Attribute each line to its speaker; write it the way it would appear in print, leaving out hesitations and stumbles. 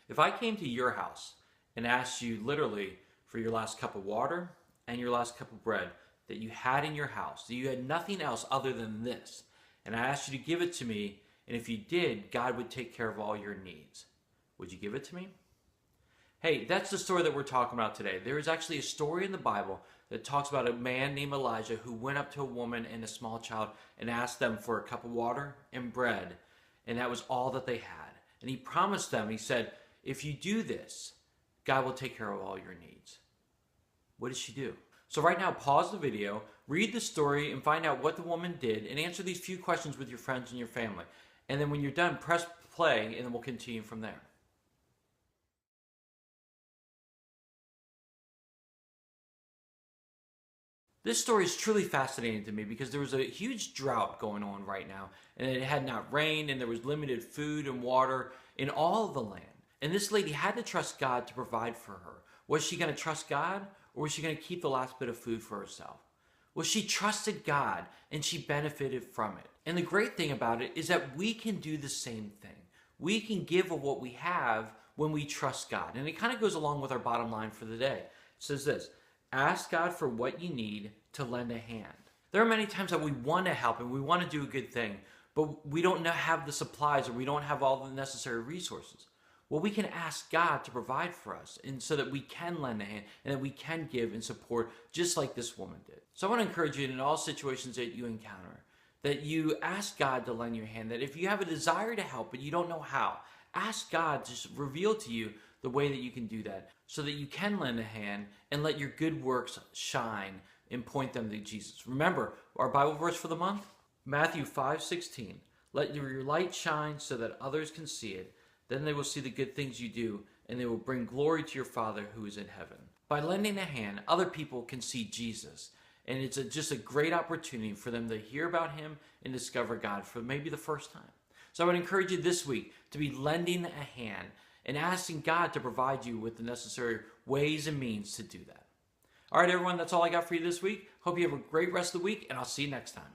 Speaker 1: If I came to your house and asked you literally for your last cup of water and your last cup of bread that you had in your house, that you had nothing else other than this, and I asked you to give it to me, and if you did, God would take care of all your needs, would you give it to me? Hey, that's the story that we're talking about today. There is actually a story in the Bible that talks about a man named Elijah who went up to a woman and a small child and asked them for a cup of water and bread, and that was all that they had. And he promised them, he said, if you do this, God will take care of all your needs. What did she do? So right now, pause the video, read the story, and find out what the woman did, and answer these few questions with your friends and your family. And then when you're done, press play, and then we'll continue from there. This story is truly fascinating to me because there was a huge drought going on right now, and it had not rained, and there was limited food and water in all of the land. And this lady had to trust God to provide for her. Was she going to trust God, or was she going to keep the last bit of food for herself? Well, she trusted God, and she benefited from it. And the great thing about it is that we can do the same thing. We can give of what we have when we trust God. And it kind of goes along with our bottom line for the day. It says this: ask God for what you need to lend a hand. There are many times that we want to help and we want to do a good thing, but we don't have the supplies, or we don't have all the necessary resources. Well, we can ask God to provide for us, and so that we can lend a hand and that we can give and support just like this woman did. So I want to encourage you in all situations that you encounter, that you ask God to lend your hand, that if you have a desire to help but you don't know how, ask God to reveal to you the way that you can do that so that you can lend a hand and let your good works shine and point them to Jesus. Remember, our Bible verse for the month, Matthew 5:16. Let your light shine so that others can see it. Then they will see the good things you do, and they will bring glory to your Father who is in heaven. By lending a hand, other people can see Jesus, and it's just a great opportunity for them to hear about him and discover God for maybe the first time. So I would encourage you this week to be lending a hand and asking God to provide you with the necessary ways and means to do that. All right, everyone, that's all I got for you this week. Hope you have a great rest of the week, and I'll see you next time.